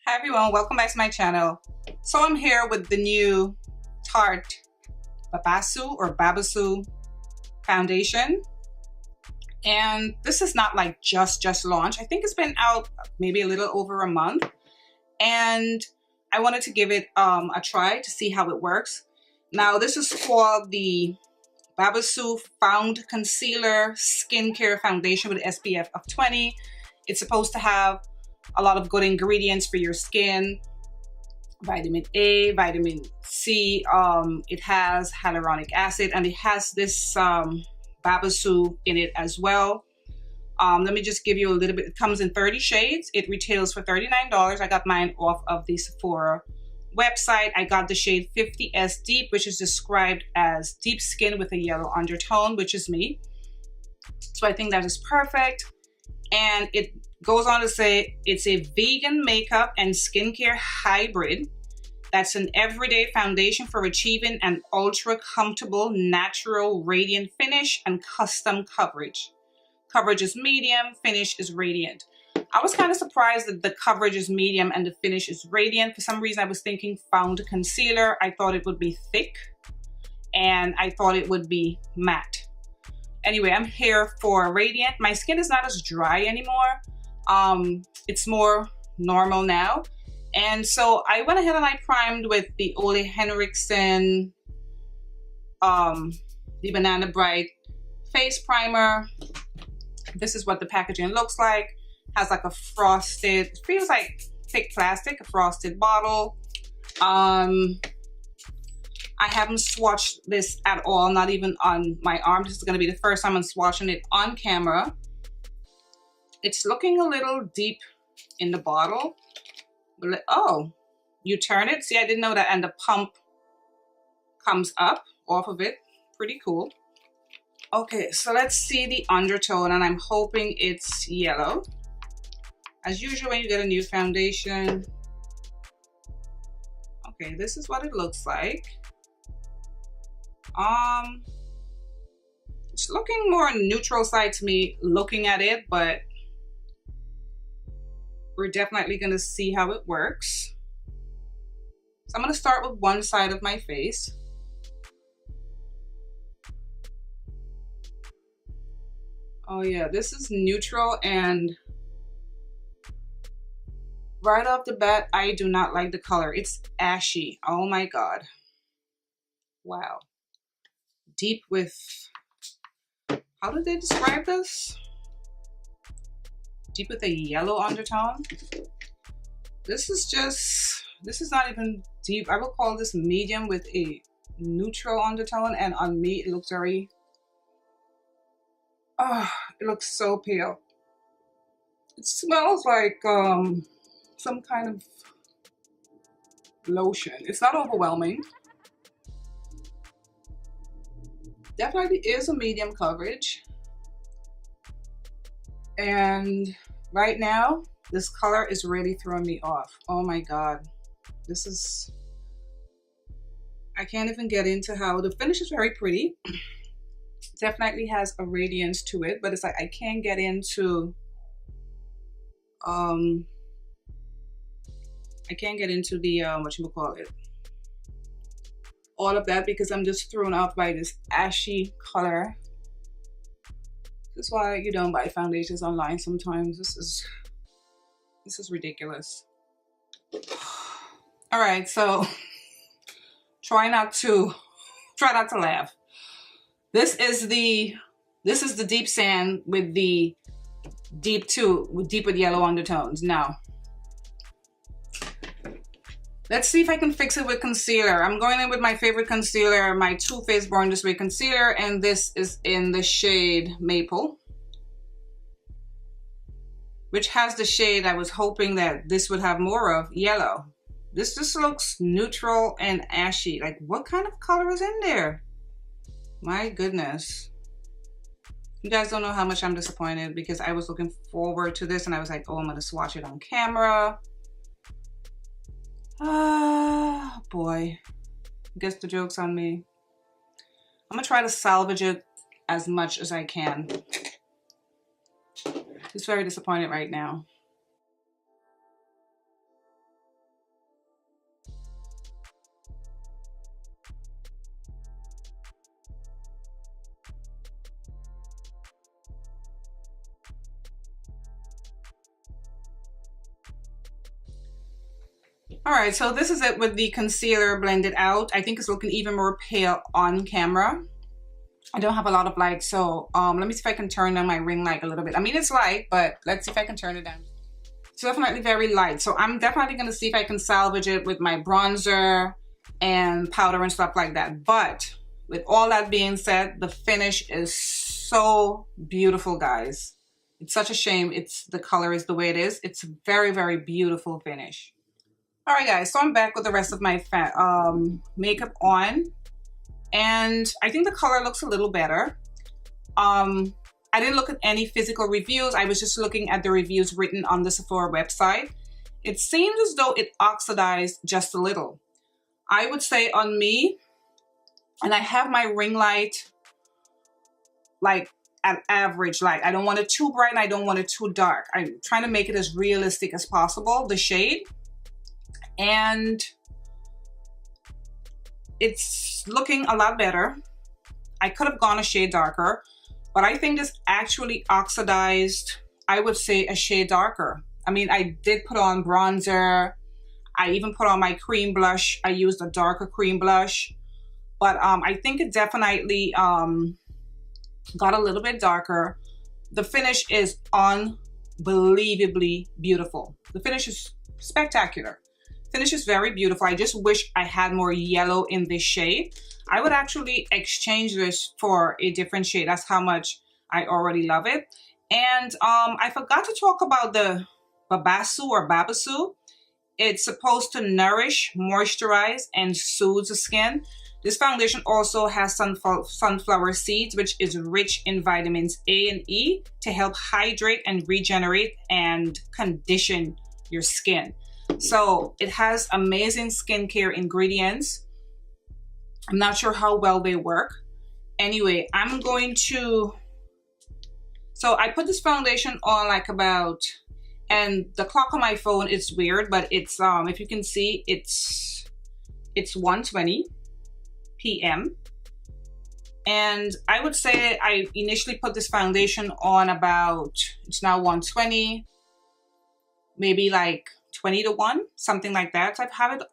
Hi everyone, welcome back to my channel. So I'm here with the new Tarte Babassu foundation. And this is not like just launched. I think it's been out maybe a little over a month. And I wanted to give it a try to see how it works. Now this is called the Babassu Foundcealer Skincare Foundation with SPF of 20. It's supposed to have a lot of good ingredients for your skin. Vitamin A, vitamin C, it has hyaluronic acid, and it has this Babassu in it as well. Let me just give you a little bit. It comes in 30 shades. It retails for $39. I got mine off of the Sephora website. I got the shade 50S Deep, which is described as deep skin with a yellow undertone, which is me. So I think that is perfect. And it goes on to say it's a vegan makeup and skincare hybrid that's an everyday foundation for achieving an ultra comfortable, natural, radiant finish and custom coverage. Coverage is medium, finish is radiant. I was kind of surprised that the coverage is medium and the finish is radiant. For some reason, I was thinking found concealer. I thought it would be thick and I thought it would be matte. Anyway, I'm here for radiant. My skin is not as dry anymore. It's more normal now. And so I went ahead and I primed with the Ole Henriksen, the Banana Bright face primer. This is what the packaging looks like. Has like a frosted, it feels like thick plastic, a frosted bottle. I haven't swatched this at all, not even on my arm. This is going to be the first time I'm swatching it on camera. It's looking a little deep in the bottle. Oh, you turn it. See, I didn't know that. And the pump comes up off of it. Pretty cool. Okay, so let's see the undertone, and I'm hoping it's yellow. As usual, when you get a new foundation. Okay, this is what it looks like. It's looking more neutral side to me looking at it, but we're definitely gonna see how it works. So I'm gonna start with one side of my face. Oh yeah, this is neutral, and right off the bat, I do not like the color. It's ashy. Oh my God. Wow. Deep with, how did they describe this? Deep with a yellow undertone. This is not even deep. I would call this medium with a neutral undertone, and on me it looks very, it looks so pale. It smells like some kind of lotion. It's not overwhelming. Definitely is a medium coverage. And right now, this color is really throwing me off. Oh my God. This is, I can't even get into how the finish is very pretty. Definitely has a radiance to it, but it's like I can't get into the whatchamacallit, all of that, because I'm just thrown off by this ashy color. This is why you don't buy foundations online sometimes. This is ridiculous. All right, so try not to laugh. This is the deep sand with the deep with yellow undertones. Now let's see if I can fix it with concealer. I'm going in with my favorite concealer, my Too Faced Born This Way concealer, and this is in the shade Maple, which has the shade I was hoping that this would have more of, yellow. This just looks neutral and ashy. Like, what kind of color is in there? My goodness. You guys don't know how much I'm disappointed, because I was looking forward to this and I was like, oh, I'm gonna swatch it on camera. Ah, boy. Guess the joke's on me. I'm gonna try to salvage it as much as I can. Just very disappointed right now. All right, so this is it with the concealer blended out. I think it's looking even more pale on camera. I don't have a lot of light, so let me see if I can turn down my ring light a little bit. I mean, it's light, but let's see if I can turn it down. It's definitely very light, so I'm definitely going to see if I can salvage it with my bronzer and powder and stuff like that. But with all that being said, the finish is so beautiful, guys. It's such a shame the color is the way it is. It's a very, very beautiful finish. All right, guys, so I'm back with the rest of my makeup on, and I think the color looks a little better. I didn't look at any physical reviews. I was just looking at the reviews written on the Sephora website. It seemed as though it oxidized just a little. I would say on me, and I have my ring light like at average light. I don't want it too bright and I don't want it too dark. I'm trying to make it as realistic as possible, the shade. And it's looking a lot better. I could have gone a shade darker, but I think this actually oxidized, I would say, a shade darker. I mean, I did put on bronzer. I even put on my cream blush. I used a darker cream blush, but I think it definitely got a little bit darker. The finish is unbelievably beautiful. The finish is spectacular. Finish is very beautiful. I just wish I had more yellow in this shade. I would actually exchange this for a different shade. That's how much I already love it. And I forgot to talk about the Babassu. It's supposed to nourish, moisturize, and soothe the skin. This foundation also has sunflower seeds, which is rich in vitamins A and E to help hydrate and regenerate and condition your skin. So it has amazing skincare ingredients. I'm not sure how well they work. Anyway, I'm going to, so I put this foundation on like about, and the clock on my phone is weird, but it's, if you can see, it's 1:20 p.m. And I would say I initially put this foundation on about, it's now 1:20, maybe like 20 to 1, something like that. So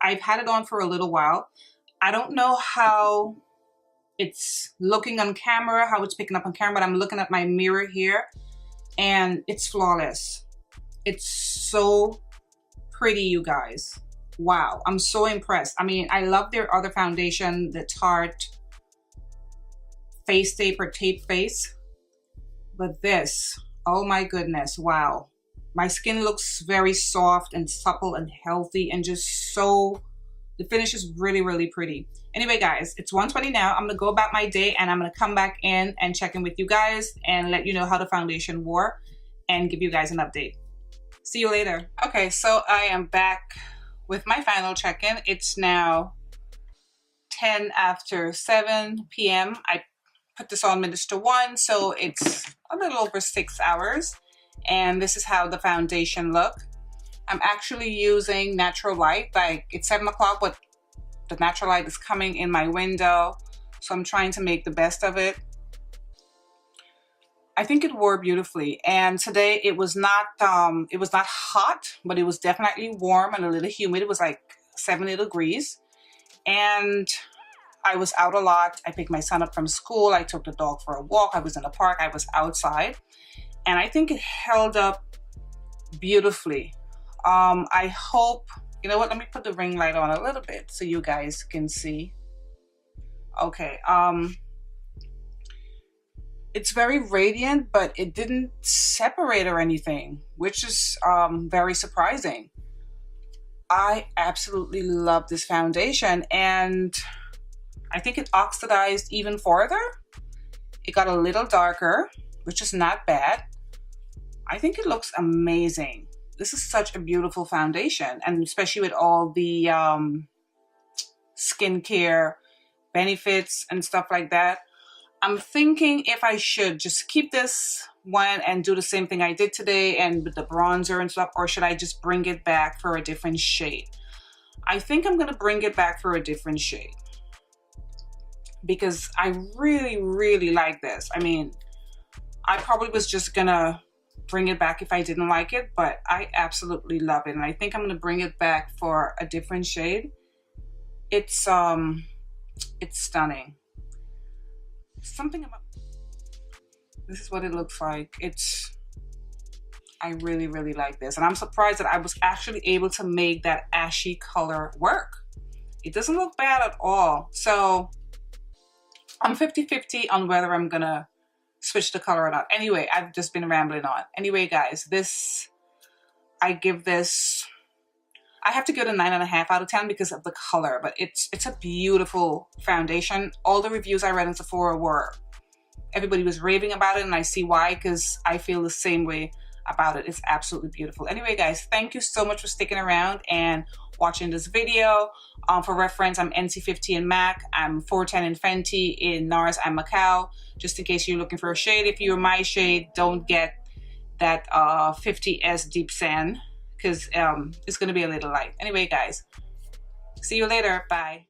I've had it on for a little while. I don't know how it's looking on camera, how it's picking up on camera, but I'm looking at my mirror here and it's flawless. It's so pretty, you guys. Wow, I'm so impressed. I mean, I love their other foundation, the Tarte Face Tape or Tape Face, but this, oh my goodness, wow. My skin looks very soft and supple and healthy and just so, the finish is really, really pretty. Anyway, guys, it's 1:20 now. I'm gonna go about my day and I'm gonna come back in and check in with you guys and let you know how the foundation wore and give you guys an update. See you later. Okay, so I am back with my final check-in. It's now 7:10 p.m. I put this on minutes to 1, so it's a little over 6 hours. And this is how the foundation look. I'm actually using natural light. Like, it's 7 o'clock, but the natural light is coming in my window, so I'm trying to make the best of it. I think it wore beautifully, and today it was not hot, but it was definitely warm and a little humid. It was like 70 degrees, and I was out a lot. I picked my son up from school. I took the dog for a walk. I was in the park. I was outside. And I think it held up beautifully. I hope, you know what, let me put the ring light on a little bit so you guys can see. Okay, it's very radiant, but it didn't separate or anything, which is very surprising. I absolutely love this foundation, and I think it oxidized even further. It got a little darker, which is not bad. I think it looks amazing. This is such a beautiful foundation, and especially with all the skincare benefits and stuff like that. I'm thinking if I should just keep this one and do the same thing I did today and with the bronzer and stuff, or should I just bring it back for a different shade? I think I'm gonna bring it back for a different shade because I really, really like this. I mean, I probably was just gonna bring it back if I didn't like it, but I absolutely love it. And I think I'm gonna bring it back for a different shade. It's stunning. Something about, this is what it looks like. I really, really like this. And I'm surprised that I was actually able to make that ashy color work. It doesn't look bad at all. So I'm 50-50 on whether I'm gonna switch the color or not. Anyway, I've just been rambling on. Anyway, guys, I have to give it a 9.5 out of 10 because of the color, but it's a beautiful foundation. All the reviews I read in Sephora everybody was raving about it, and I see why, because I feel the same way about it. It's absolutely beautiful. Anyway, guys, thank you so much for sticking around and watching this video. For reference, I'm NC50 in MAC, I'm 410 in Fenty, in Nars I'm Macao. Just in case you're looking for a shade, if you're my shade, don't get that 50S Deep Sand, because it's going to be a little light. Anyway, guys, see you later. Bye.